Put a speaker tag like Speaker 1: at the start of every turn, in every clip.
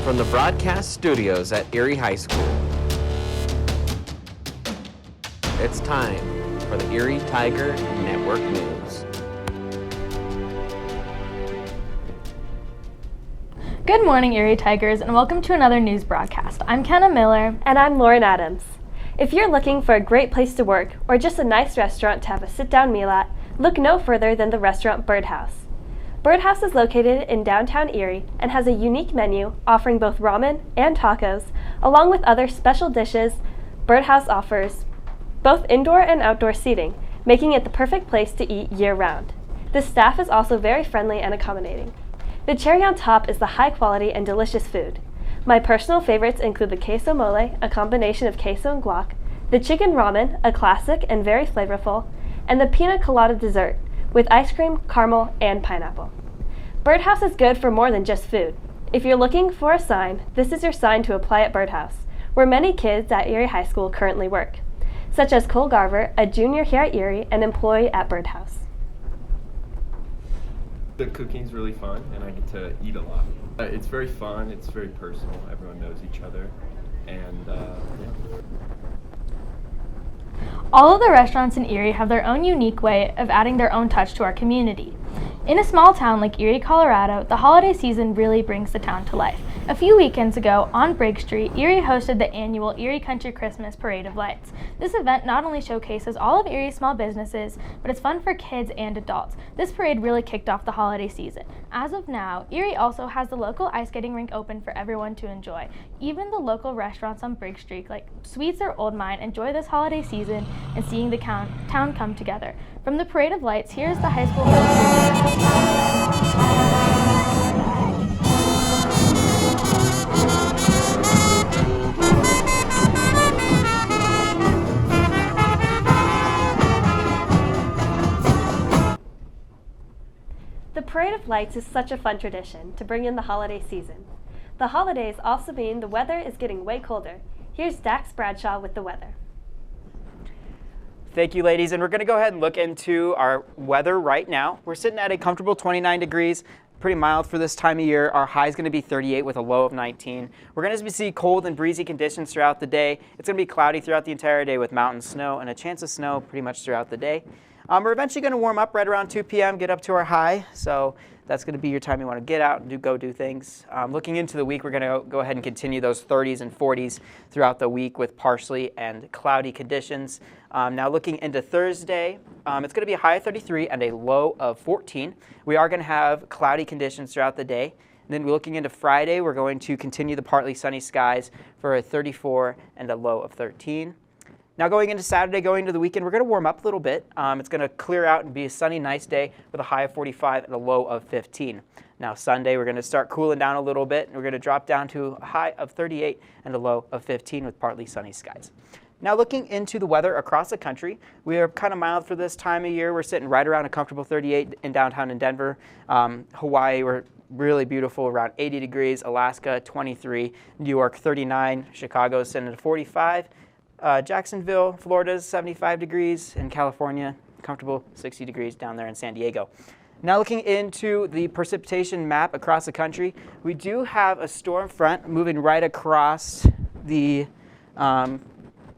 Speaker 1: from the broadcast studios at Erie High School. It's time for the Erie Tiger Network News.
Speaker 2: Good morning, Erie Tigers, and welcome to another news broadcast. I'm Kenna Miller.
Speaker 3: And I'm Lauren Adams. If you're looking for a great place to work or just a nice restaurant to have a sit-down meal at, look no further than the restaurant Birdhouse. Birdhouse is located in downtown Erie and has a unique menu offering both ramen and tacos, along with other special dishes. Birdhouse offers both indoor and outdoor seating, making it the perfect place to eat year-round. The staff is also very friendly and accommodating. The cherry on top is the high-quality and delicious food. My personal favorites include the queso mole, a combination of queso and guac, the chicken ramen, a classic and very flavorful, and the pina colada dessert, with ice cream, caramel, and pineapple. Birdhouse is good for more than just food. If you're looking for a sign, this is your sign to apply at Birdhouse, where many kids at Erie High School currently work, such as Cole Garver, a junior here at Erie and employee at Birdhouse.
Speaker 4: The cooking's really fun, and I get to eat a lot. It's very fun, it's very personal, everyone knows each other, and yeah.
Speaker 2: All of the restaurants in Erie have their own unique way of adding their own touch to our community. In a small town like Erie, Colorado, the holiday season really brings the town to life. A few weekends ago, on Briggs Street, Erie hosted the annual Erie Country Christmas Parade of Lights. This event not only showcases all of Erie's small businesses, but it's fun for kids and adults. This parade really kicked off the holiday season. As of now, Erie also has the local ice skating rink open for everyone to enjoy. Even the local restaurants on Briggs Street, like Sweets or Old Mine, enjoy this holiday season and seeing the town come together. From the Parade of Lights, here's the high school.
Speaker 3: The Parade of Lights is such a fun tradition to bring in the holiday season. The holidays also mean the weather is getting way colder. Here's Dax Bradshaw with the weather.
Speaker 5: Thank you, ladies, and we're going to go ahead and look into our weather right now. We're sitting at a comfortable 29 degrees, pretty mild for this time of year. Our high is going to be 38 with a low of 19. We're going to see cold and breezy conditions throughout the day. It's going to be cloudy throughout the entire day with mountain snow and a chance of snow pretty much throughout the day. We're eventually going to warm up right around 2 p.m., get up to our high, so that's going to be your time you want to get out and go do things. Looking into the week, we're going to go ahead and continue those 30s and 40s throughout the week with partially and cloudy conditions. Now looking into Thursday, it's going to be a high of 33 and a low of 14. We are going to have cloudy conditions throughout the day. And then looking into Friday, we're going to continue the partly sunny skies for a 34 and a low of 13. Now going into Saturday, going into the weekend, we're going to warm up a little bit. It's going to clear out and be a sunny, nice day with a high of 45 and a low of 15. Now Sunday, we're going to start cooling down a little bit, and we're going to drop down to a high of 38 and a low of 15 with partly sunny skies. Now looking into the weather across the country, we are kind of mild for this time of year. We're sitting right around a comfortable 38 in downtown in Denver. Hawaii, we're really beautiful, around 80 degrees. Alaska, 23. New York, 39. Chicago, sitting at 45. Jacksonville, Florida is 75 degrees, and California, comfortable 60 degrees down there in San Diego. Now looking into the precipitation map across the country, we do have a storm front moving right across the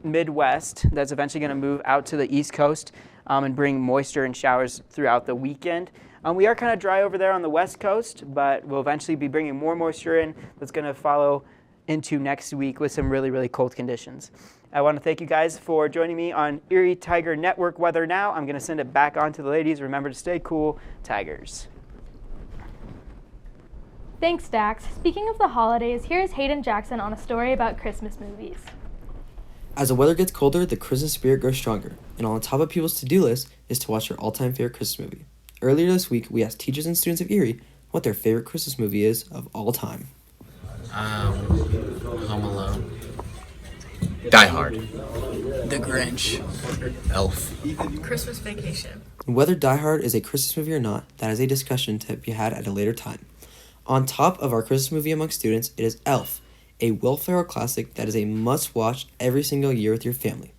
Speaker 5: Midwest that's eventually going to move out to the East Coast and bring moisture and showers throughout the weekend. We are kind of dry over there on the West Coast, but we'll eventually be bringing more moisture in that's going to follow into next week with some really, really cold conditions. I want to thank you guys for joining me on Erie Tiger Network Weather Now. I'm going to send it back on to the ladies. Remember to stay cool, Tigers.
Speaker 2: Thanks, Dax. Speaking of the holidays, here's Hayden Jackson on a story about Christmas movies.
Speaker 6: As the weather gets colder, the Christmas spirit grows stronger, and on the top of people's to-do list is to watch their all-time favorite Christmas movie. Earlier this week, we asked teachers and students of Erie what their favorite Christmas movie is of all time.
Speaker 7: Home Alone.
Speaker 1: Die Hard.
Speaker 7: The Grinch. Elf.
Speaker 8: Christmas Vacation.
Speaker 6: Whether Die Hard is a Christmas movie or not, that is a discussion to be had at a later time. On top of our Christmas movie among students, it is Elf, a Will Ferrell classic that is a must-watch every single year with your family.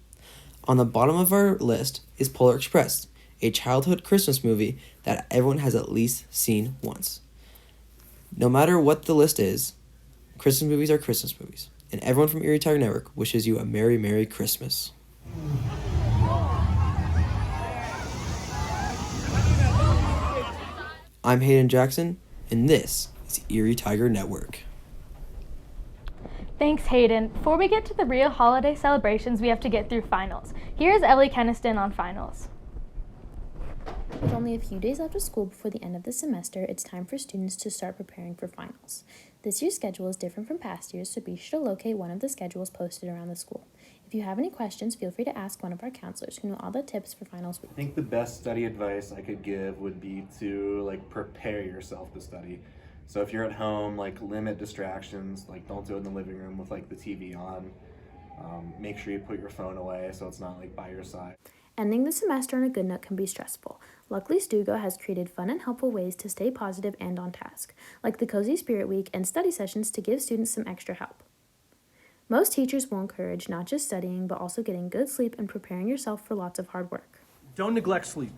Speaker 6: On the bottom of our list is Polar Express, a childhood Christmas movie that everyone has at least seen once. No matter what the list is, Christmas movies are Christmas movies, and everyone from Erie Tiger Network wishes you a Merry, Merry Christmas. I'm Hayden Jackson, and this is Erie Tiger Network.
Speaker 2: Thanks, Hayden. Before we get to the real holiday celebrations, we have to get through finals. Here's Ellie Keniston on finals.
Speaker 9: With only a few days left of school before the end of the semester, it's time for students to start preparing for finals. This year's schedule is different from past years, so be sure to locate one of the schedules posted around the school. If you have any questions, feel free to ask one of our counselors who know all the tips for finals week.
Speaker 10: I think the best study advice I could give would be to prepare yourself to study. So if you're at home, limit distractions, don't do it in the living room with the TV on. Make sure you put your phone away so it's not by your side.
Speaker 9: Ending the semester on a good note can be stressful. Luckily, Stugo has created fun and helpful ways to stay positive and on task, like the Cozy Spirit Week and study sessions to give students some extra help. Most teachers will encourage not just studying, but also getting good sleep and preparing yourself for lots of hard work.
Speaker 11: Don't neglect sleep.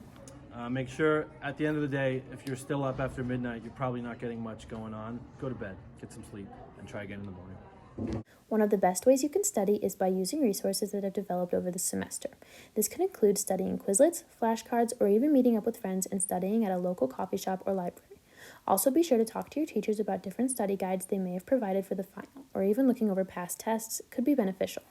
Speaker 11: Make sure at the end of the day, if you're still up after midnight, you're probably not getting much going on. Go to bed, get some sleep, and try again in the morning.
Speaker 9: One of the best ways you can study is by using resources that have developed over the semester. This can include studying Quizlets, flashcards, or even meeting up with friends and studying at a local coffee shop or library. Also be sure to talk to your teachers about different study guides they may have provided for the final, or even looking over past tests could be beneficial.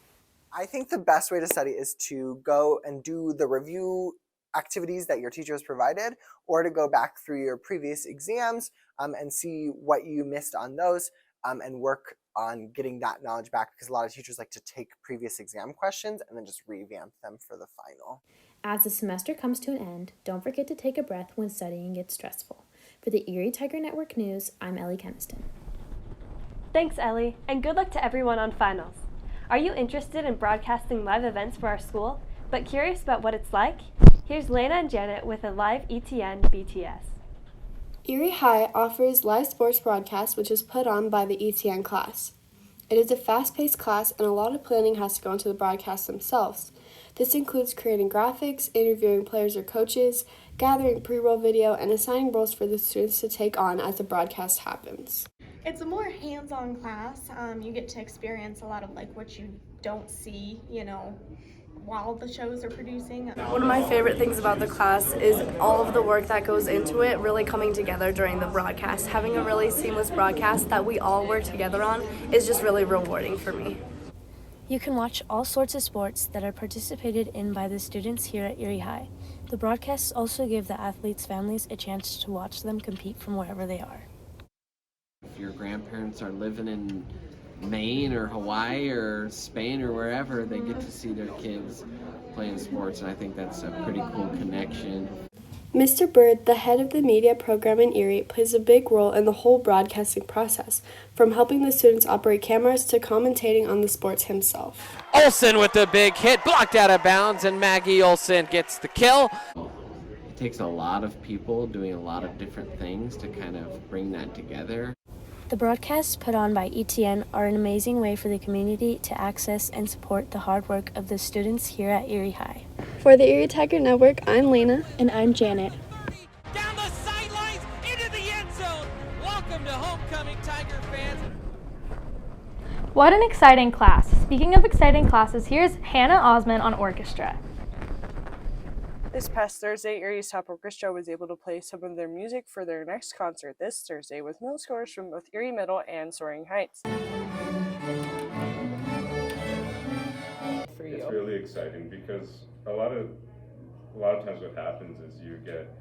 Speaker 12: I think the best way to study is to go and do the review activities that your teacher has provided, or to go back through your previous exams and see what you missed on those and work on getting that knowledge back, because a lot of teachers like to take previous exam questions and then just revamp them for the final.
Speaker 9: As the semester comes to an end, don't forget to take a breath when studying gets stressful. For the Erie Tiger Network News, I'm Ellie Keniston.
Speaker 3: Thanks, Ellie, and good luck to everyone on finals. Are you interested in broadcasting live events for our school, but curious about what it's like? Here's Lena and Janet with a live ETN BTS.
Speaker 13: Erie High offers live sports broadcast, which is put on by the ETN class. It is a fast-paced class, and a lot of planning has to go into the broadcast themselves. This includes creating graphics, interviewing players or coaches, gathering pre-roll video, and assigning roles for the students to take on as the broadcast happens.
Speaker 8: It's a more hands-on class. You get to experience a lot of what you don't see, while the shows are producing.
Speaker 14: One of my favorite things about the class is all of the work that goes into it really coming together during the broadcast. Having a really seamless broadcast that we all work together on is just really rewarding for me.
Speaker 9: You can watch all sorts of sports that are participated in by the students here at Erie High. The broadcasts also give the athletes' families a chance to watch them compete from wherever they are.
Speaker 1: If your grandparents are living in Maine or Hawaii or Spain or wherever, they get to see their kids playing sports, and I think that's a pretty cool connection.
Speaker 13: Mr. Bird, the head of the media program in Erie, plays a big role in the whole broadcasting process, from helping the students operate cameras to commentating on the sports himself.
Speaker 1: Olsen with the big hit, blocked out of bounds, and Maggie Olsen gets the kill. It takes a lot of people doing a lot of different things to kind of bring that together.
Speaker 9: The broadcasts put on by ETN are an amazing way for the community to access and support the hard work of the students here at Erie High.
Speaker 13: For the Erie Tiger Network, I'm Lena.
Speaker 9: And I'm Janet.
Speaker 15: Down the sidelines, into the end zone. Welcome to homecoming, Tiger fans.
Speaker 2: What an exciting class. Speaking of exciting classes, here's Hannah Osman on orchestra.
Speaker 16: This past Thursday, Erie's Top Orchestra was able to play some of their music for their next concert this Thursday with middle schoolers from both Erie Middle and Soaring Heights.
Speaker 17: It's really exciting because a lot of times what happens is you get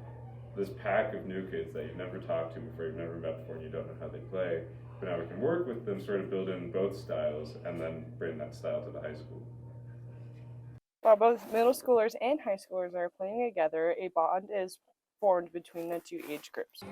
Speaker 17: this pack of new kids that you've never talked to before, you've never met before, and you don't know how they play. But now we can work with them, sort of build in both styles, and then bring that style to the high school.
Speaker 16: While both middle schoolers and high schoolers are playing together, a bond is formed between the two age groups.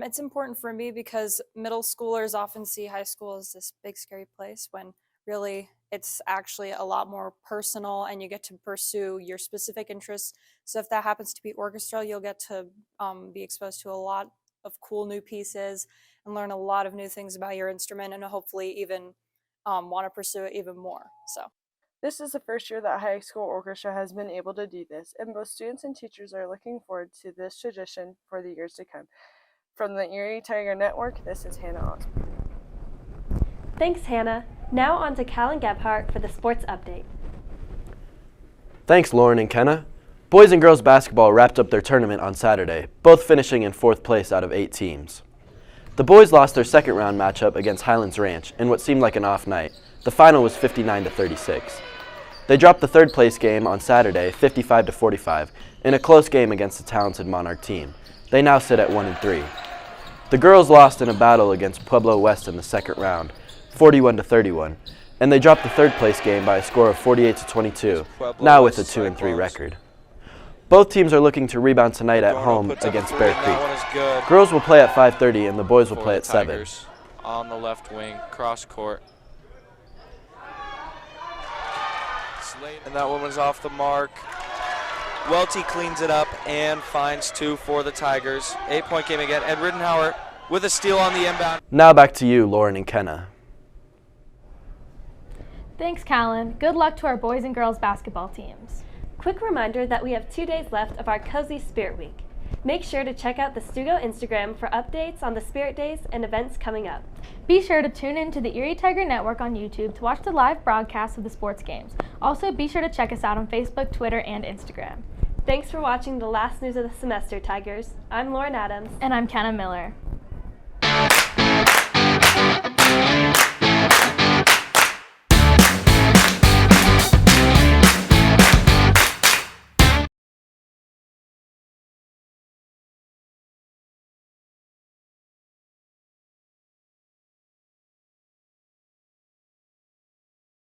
Speaker 18: It's important for me because middle schoolers often see high school as this big scary place when really it's actually a lot more personal and you get to pursue your specific interests. So if that happens to be orchestra, you'll get to be exposed to a lot of cool new pieces and learn a lot of new things about your instrument and hopefully even want to pursue it even more. So
Speaker 16: this is the first year that high school orchestra has been able to do this, and both students and teachers are looking forward to this tradition for the years to come. From the Erie Tiger Network, this is Hannah Osborne.
Speaker 3: Thanks, Hannah. Now on to Callan Gebhardt for the sports update.
Speaker 19: Thanks, Lauren and Kenna. Boys and girls basketball wrapped up their tournament on Saturday, both finishing in 4th place out of 8 teams. The boys lost their second round matchup against Highlands Ranch in what seemed like an off night. The final was 59-36. They dropped the 3rd place game on Saturday, 55-45, in a close game against the talented Monarch team. They now sit at 1-3. The girls lost in a battle against Pueblo West in the second round, 41-31, and they dropped the 3rd place game by a score of 48-22, now with a 2-3 record. Both teams are looking to rebound tonight at home against Bear Creek. Girls will play at 5:30 and the boys will play at 7.
Speaker 20: On the left wing, cross court. And that one was off the mark. Welty cleans it up and finds 2 for the Tigers. 8-point game again. Ed Rittenhauer with a steal on the inbound.
Speaker 19: Now back to you, Lauren and Kenna.
Speaker 2: Thanks, Callan. Good luck to our boys and girls basketball teams.
Speaker 3: Quick reminder that we have 2 days left of our Cozy Spirit Week. Make sure to check out the Stugo Instagram for updates on the Spirit Days and events coming up.
Speaker 2: Be sure to tune in to the Erie Tiger Network on YouTube to watch the live broadcast of the sports games. Also, be sure to check us out on Facebook, Twitter, and Instagram.
Speaker 3: Thanks for watching the last news of the semester, Tigers. I'm Lauren Adams.
Speaker 2: And I'm Kenna Miller.